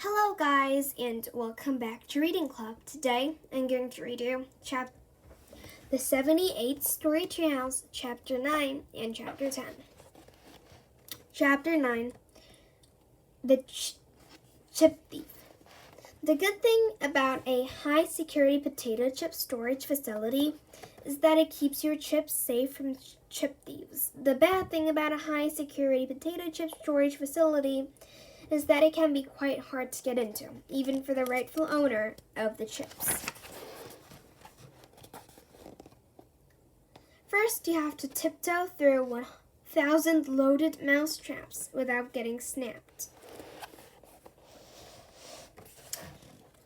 Hello guys and welcome back to Reading Club. Today I'm going to read you the 78th Story Treehouse, Chapter 9 and Chapter 10. Chapter 9, The Chip Thief. The good thing about a high-security potato chip storage facility is that it keeps your chips safe from chip thieves. The bad thing about a high-security potato chip storage facility is that it can be quite hard to get into, even for the rightful owner of the chips. First, you have to tiptoe through 1,000 loaded mouse traps without getting snapped.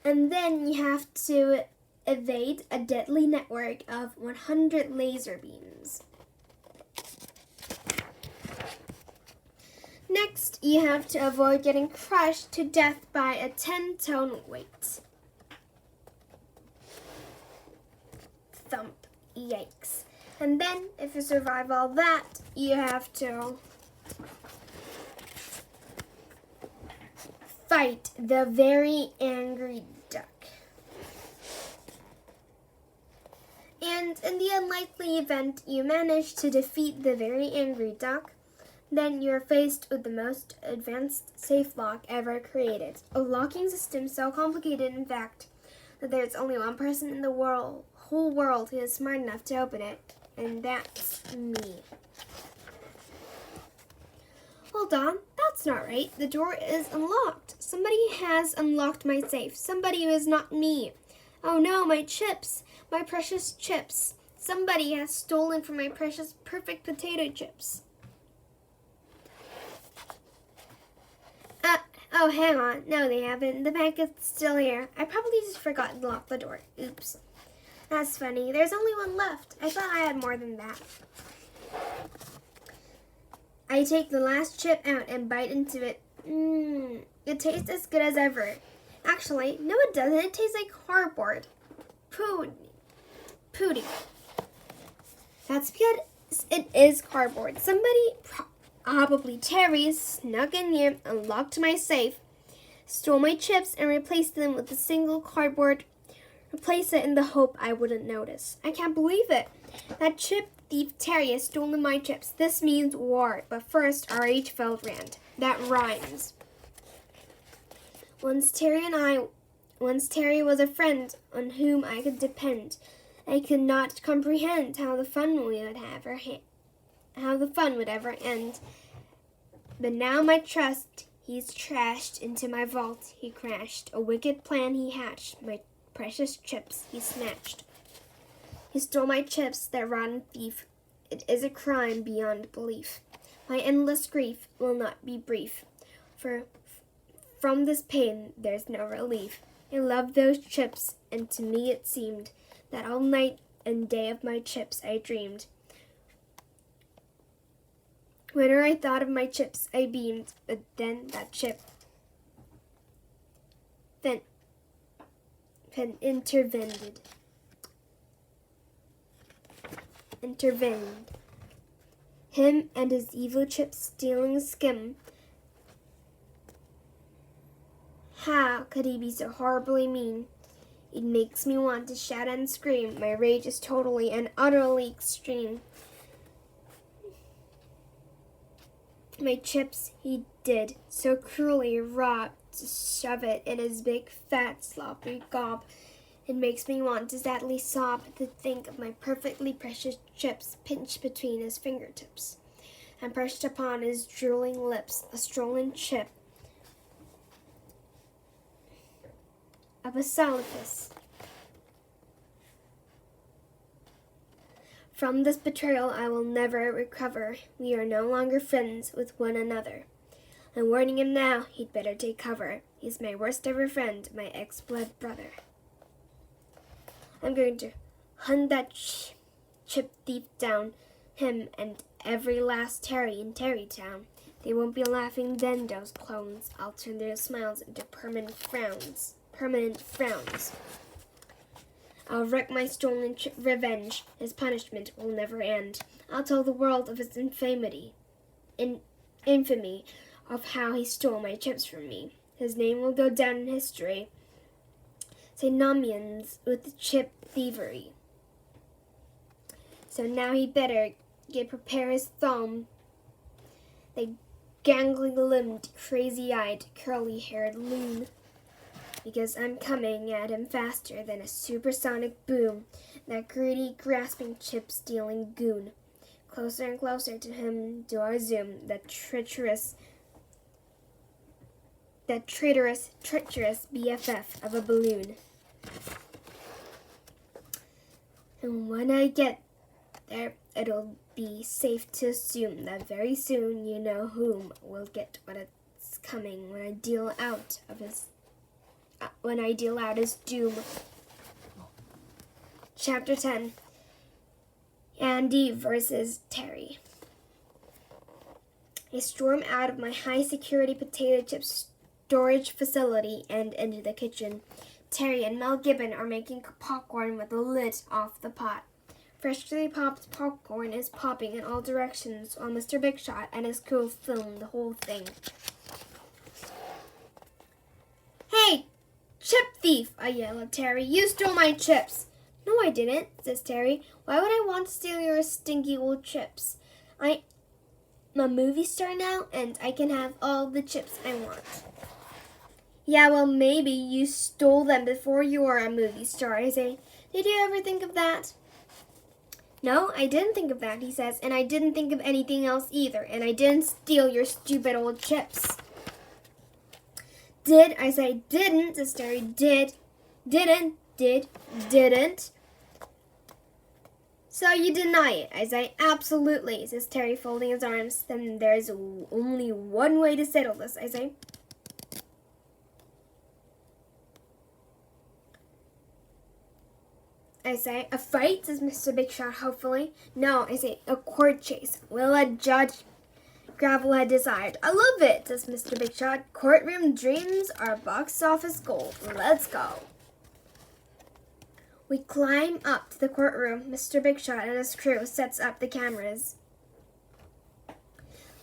And then you have to evade a deadly network of 100 laser beams. Next, you have to avoid getting crushed to death by a 10-ton weight. Thump. Yikes. And then, if you survive all that, you have to fight the very angry duck. And in the unlikely event you manage to defeat the very angry duck, then you're faced with the most advanced safe lock ever created. A locking system so complicated, in fact, that there's only one person in the whole world who is smart enough to open it, and that's me. Hold on, that's not right. The door is unlocked. Somebody has unlocked my safe. Somebody who is not me. Oh no, my chips, my precious chips. Somebody has stolen from my precious perfect potato chips. Oh, hang on. No, they haven't. The packet's still here. I probably just forgot to lock the door. Oops. That's funny. There's only one left. I thought I had more than that. I take the last chip out and bite into it. It tastes as good as ever. Actually, no it doesn't. It tastes like cardboard. Pooty. That's because it is cardboard. Somebody, probably Terry, snuck in here, unlocked my safe, stole my chips, and replaced them with a single cardboard. Replace it in the hope I wouldn't notice. I can't believe it. That chip thief Terry has stolen my chips. This means war. But first, our H-felt rant. That rhymes. Once Terry was a friend on whom I could depend. I could not comprehend how the fun would ever end. But now my trust he's trashed into my vault he crashed. A wicked plan he hatched. My precious chips he snatched. He stole my chips, that rotten thief. It is a crime beyond belief. My endless grief will not be brief, for from this pain there's no relief. I loved those chips, and to me it seemed that all night and day of my chips I dreamed. Whenever I thought of my chips, I beamed, but then that chip intervened. Him and his evil chip stealing skim. How could he be so horribly mean? It makes me want to shout and scream. My rage is totally and utterly extreme. My chips he did so cruelly rob to shove it in his big fat sloppy gob. It makes me want to sadly sob to think of my perfectly precious chips pinched between his fingertips and pressed upon his drooling lips, a stolen chip of a solicus. From this betrayal I will never recover. We are no longer friends with one another. I'm warning him now, he'd better take cover. He's my worst ever friend, my ex-blood brother. I'm going to hunt that chip thief down, him and every last Terry in Terrytown. They won't be laughing then, those clones. I'll turn their smiles into permanent frowns. I'll wreak my stolen revenge. His punishment will never end. I'll tell the world of his infamy of how he stole my chips from me. His name will go down in history. Synonyms with chip thievery. So now he better prepare his thumb. The gangly-limbed, crazy-eyed, curly-haired loon. Because I'm coming at him faster than a supersonic boom, that greedy, grasping, chip-stealing goon. Closer and closer to him do I zoom, that traitorous, treacherous BFF of a balloon. And when I get there, it'll be safe to assume that very soon you know whom will get what it's coming when I deal out his doom. Chapter 10. Andy versus Terry. I storm out of my high-security potato chip storage facility and into the kitchen. Terry and Mel Gibbon are making popcorn with the lid off the pot. Freshly popped popcorn is popping in all directions while Mr. Big Shot and his crew film the whole thing. "Hey, chip thief!" I yell at Terry. "You stole my chips!" "No, I didn't," says Terry. "Why would I want to steal your stinky old chips? I'm a movie star now, and I can have all the chips I want." "Yeah, well, maybe you stole them before you were a movie star," I say. "Did you ever think of that?" "No, I didn't think of that," he says, "and I didn't think of anything else either, and I didn't steal your stupid old chips." "Did?" I say. "Didn't," says Terry. "Did. Didn't. Didn't." "So you deny it?" I say. "Absolutely," says Terry, folding his arms. "Then there's only one way to settle this," I say. "A fight?" says Mr. Big Shot hopefully. "No," I say, "a court chase. Will a judge Gravelhead decide?" "I love it," says Mr. Big Shot. "Courtroom dreams are box office gold. Let's go." We climb up to the courtroom. Mr. Big Shot and his crew sets up the cameras.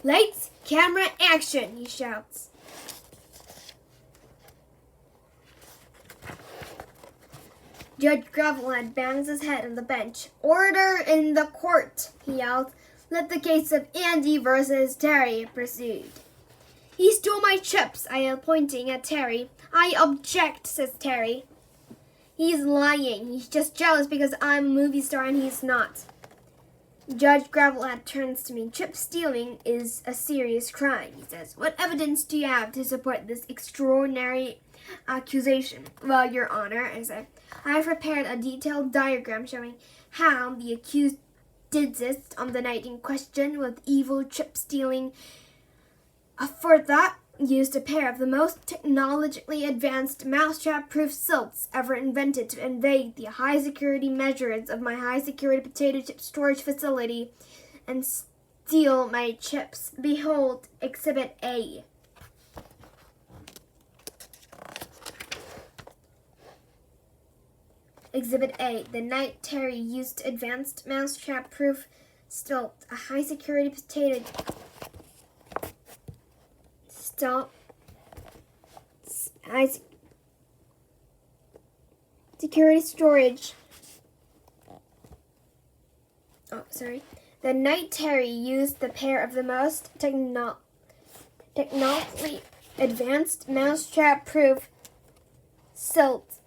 "Lights, camera, action," he shouts. Judge Gravelhead bangs his head on the bench. "Order in the court," he yells. "Let the case of Andy versus Terry proceed." "He stole my chips," I yell, pointing at Terry. "I object," says Terry. "He's lying. He's just jealous because I'm a movie star and he's not." Judge Gravelhead turns to me. "Chip stealing is a serious crime," he says. "What evidence do you have to support this extraordinary accusation?" "Well, Your Honor," I said, "I have prepared a detailed diagram showing how the accused did this on the night in question with evil chip-stealing aforethought used a pair of the most technologically advanced mousetrap-proof silts ever invented to invade the high-security measures of my high-security potato chip storage facility and steal my chips. Behold, Exhibit A." Exhibit A. The night Terry used advanced mousetrap-proof stilt, a high-security potato stilt, high-security storage. The night Terry used the pair of the most technologically advanced mousetrap-proof silts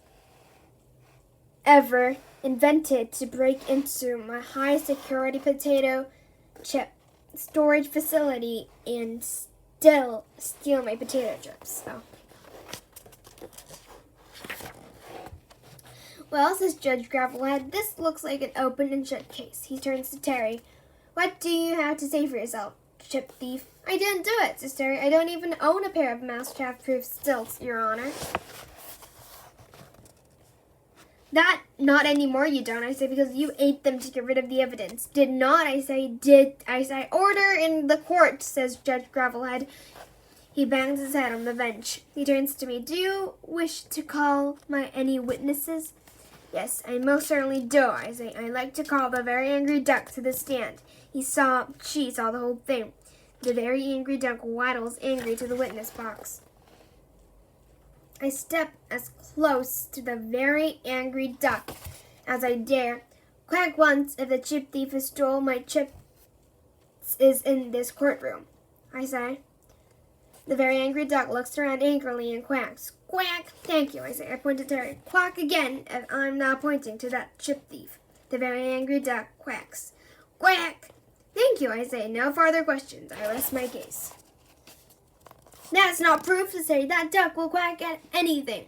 ever invented to break into my high-security potato chip storage facility and still steal my potato chips. "Well," says Judge Gravelhead, "this looks like an open and shut case." He turns to Terry. "What do you have to say for yourself, chip thief?" "I didn't do it," says Terry. "I don't even own a pair of mousetrap-proof stilts, Your Honor." "That, not anymore you don't," I say, "because you ate them to get rid of the evidence." "Did not," I say. "Did," I say. "Order in the court," says Judge Gravelhead. He bangs his head on the bench. He turns to me. "Do you wish to call any witnesses?" "Yes, I most certainly do," I say. "I'd like to call the very angry duck to the stand." She saw the whole thing. The very angry duck waddles angry to the witness box. I step as close to the very angry duck as I dare. Quack once if the chip thief who stole my chips is in this courtroom, I say. The very angry duck looks around angrily and quacks. Quack! Thank you, I say. I point to Terry. Quack again if I'm now pointing to that chip thief. The very angry duck quacks. Quack! Thank you, I say. No farther questions. I rest my case. That's not proof to say that duck will quack at anything.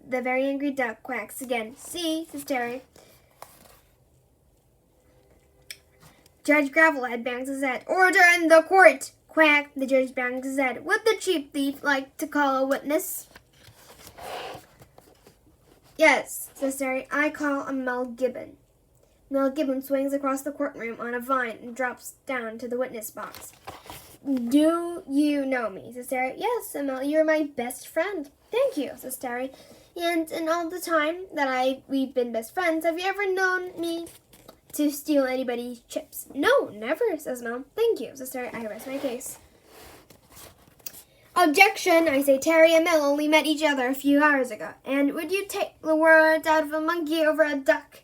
The very angry duck quacks again. See, says Terry. Judge Gravelhead bangs his head. Order in the court! Quack! The judge bangs his head. Would the cheap thief like to call a witness? Yes, says Terry. I call a Mel Gibbon. Mel Gibbon swings across the courtroom on a vine and drops down to the witness box. Do you know me, says Terry. Yes, Mel, you're my best friend. Thank you, says Terry. And in all the time that we've been best friends, have you ever known me to steal anybody's chips? No, never, says Mel. Thank you, says Terry. I rest my case. Objection, I say. Terry and Mel only met each other a few hours ago. And would you take the words out of a monkey over a duck?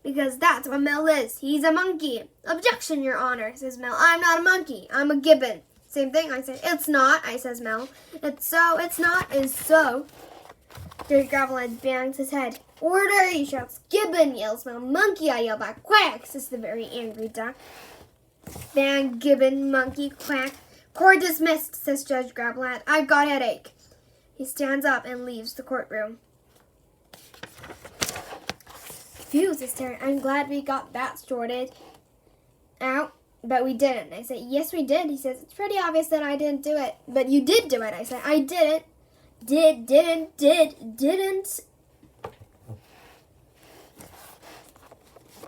Because that's what Mel is. He's a monkey. Objection, Your Honor, says Mel. I'm not a monkey. I'm a gibbon. Same thing, I say. It's not, I says Mel. It's so, it's not, is so. Judge Gravelhead bangs his head. Order, he shouts. Gibbon, yells Mel. Monkey, I yell back. Quack, says the very angry duck. Bang, gibbon, monkey, quack. Court dismissed, says Judge Gravelhead. I've got a headache. He stands up and leaves the courtroom. Phew, says Terry. I'm glad we got that sorted out, but we didn't. I say, yes, we did. He says, it's pretty obvious that I didn't do it. But you did do it. I say, I didn't. Didn't.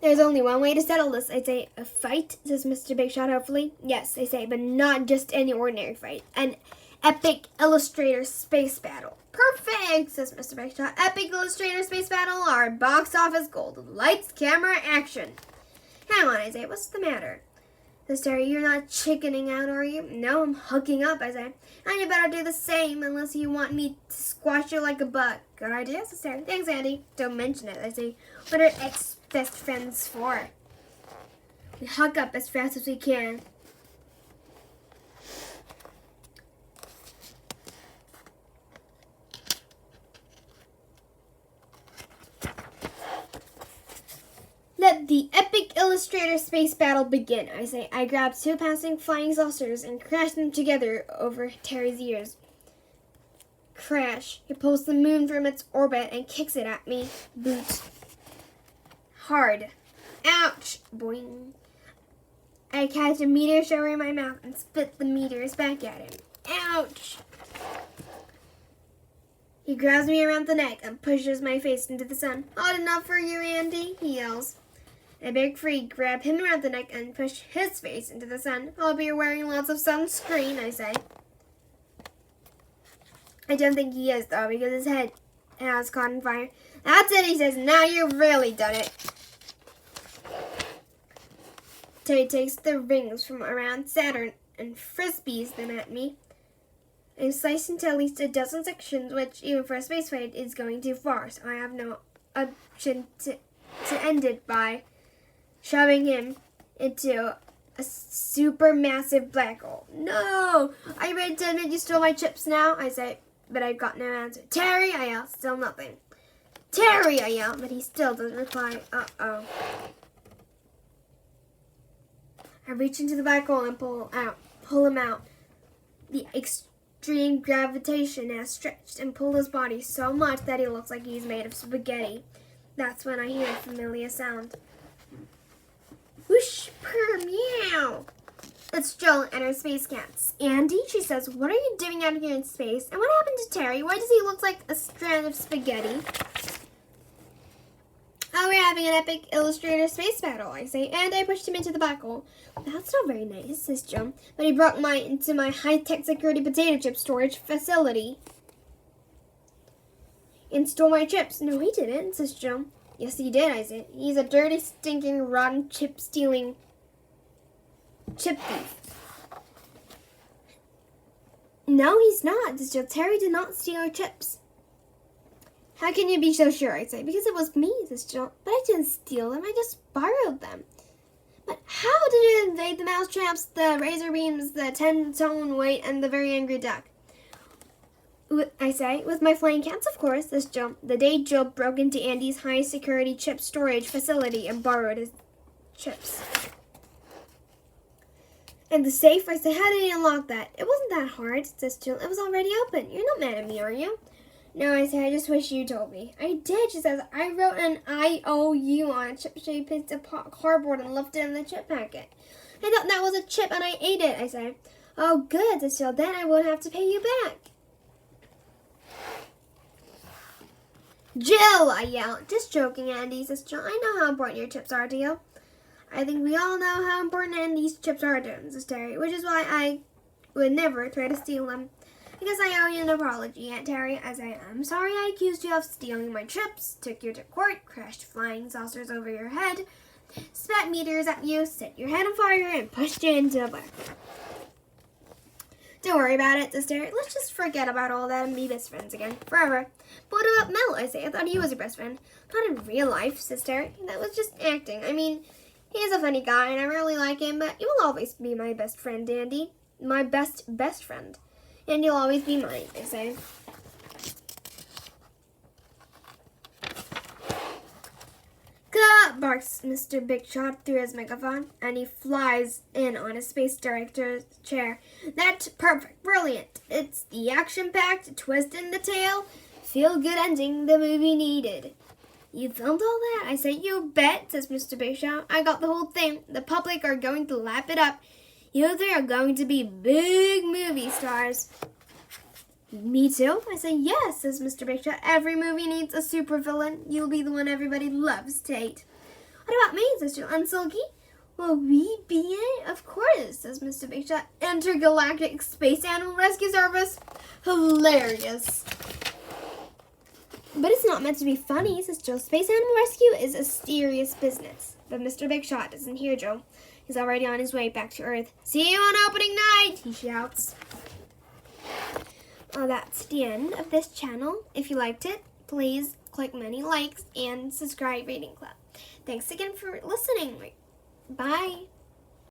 There's only one way to settle this. I say, a fight, says Mr. Big Shot hopefully. Yes, I say, but not just any ordinary fight. An epic illustrator space battle. Perfect, says Mr. Big Shot. Epic illustrator space battle, our box office gold. Lights, camera, action. Hang on, I say, what's the matter? Says Terry, you're not chickening out, are you? No, I'm hooking up, I say. And you better do the same unless you want me to squash you like a bug. Good idea, says Terry. Thanks, Andy. Don't mention it, I say. What are ex-best friends for? We hook up as fast as we can. Let the epic illustrator space battle begin, I say. I grab two passing flying saucers and crash them together over Terry's ears. Crash. He pulls the moon from its orbit and kicks it at me. Boot. Hard. Ouch. Boing. I catch a meteor shower in my mouth and spit the meteors back at him. Ouch. He grabs me around the neck and pushes my face into the sun. Hot enough for you, Andy, he yells. I break free, grab him around the neck, and push his face into the sun. I'll be wearing lots of sunscreen, I say. I don't think he is, though, because his head has caught on fire. That's it, he says. Now you've really done it. Terry takes the rings from around Saturn and frisbees them at me. I'm sliced into at least a dozen sections, which, even for a space fight, is going too far, so I have no option to end it by shoving him into a supermassive black hole. No! Are you ready to admit you stole my chips now? I say, but I've got no answer. Terry, I yell, still nothing. Terry, I yell, but he still doesn't reply. Uh-oh. I reach into the black hole and pull him out. The extreme gravitation has stretched and pulled his body so much that he looks like he's made of spaghetti. That's when I hear a familiar sound. Whoosh, purr, meow. It's Jill and her space cats. Andy, she says, what are you doing out here in space? And what happened to Terry? Why does he look like a strand of spaghetti? Oh, we're having an epic illustrator space battle, I say, and I pushed him into the black hole. That's not very nice, says Jill, but he brought mine into my high-tech security potato chip storage facility and stole my chips. No, he didn't, says Jill. Yes, he did, I said. He's a dirty, stinking, rotten, chip-stealing chip thief. No, he's not, says Jill. Terry did not steal our chips. How can you be so sure, I say. Because it was me, says Jill. But I didn't steal them, I just borrowed them. But how did you invade the mousetraps, the razor beams, the 10-ton weight, and the very angry duck? I say, with my flying cats, of course, says Jill. The day Jill broke into Andy's high-security chip storage facility and borrowed his chips. And the safe, I say, how did he unlock that? It wasn't that hard, says Jill. It was already open. You're not mad at me, are you? No, I say, I just wish you told me. I did, she says. I wrote an IOU on a chip-shaped piece of cardboard and left it in the chip packet. I thought that was a chip and I ate it, I say. Oh, good, says Jill. Then I won't have to pay you back. Jill, I yell. Just joking, Andy, says Jill. I know how important your chips are to you. I think we all know how important Andy's chips are to him, says Terry, which is why I would never try to steal them. I guess I owe you an apology, Aunt Terry. I say, I'm sorry I accused you of stealing my chips, took you to court, crashed flying saucers over your head, spat meteors at you, set your head on fire, and pushed you into a black hole. Don't worry about it, says Terry. Let's just forget about all that and be best friends again, forever. But what about Mel, I say? I thought he was your best friend. Not in real life, says Terry. That was just acting. I mean, he's a funny guy, and I really like him, but you will always be my best friend, Andy. My best friend. And you'll always be mine, I say. Gah! Barks Mr. Big Shot through his megaphone, and he flies in on his space director's chair. That's perfect, brilliant. It's the action-packed, twist in the tail, feel-good ending the movie needed. You filmed all that? I say, you bet, says Mr. Big Shot. I got the whole thing. The public are going to lap it up. You three are going to be big movie stars. Me too? I say, yes, says Mr. Big Shot. Every movie needs a supervillain. You'll be the one everybody loves to hate. What about me, says Jill? And Silky? Will we be in it? Of course, says Mr. Big Shot. Intergalactic Space Animal Rescue Service. Hilarious. But it's not meant to be funny, says Jill. Space Animal Rescue is a serious business. But Mr. Big Shot doesn't hear Jill. He's already on his way back to Earth. See you on opening night, he shouts. Well, that's the end of this channel. If you liked it, please click many likes and subscribe, Reading Club. Thanks again for listening. Bye.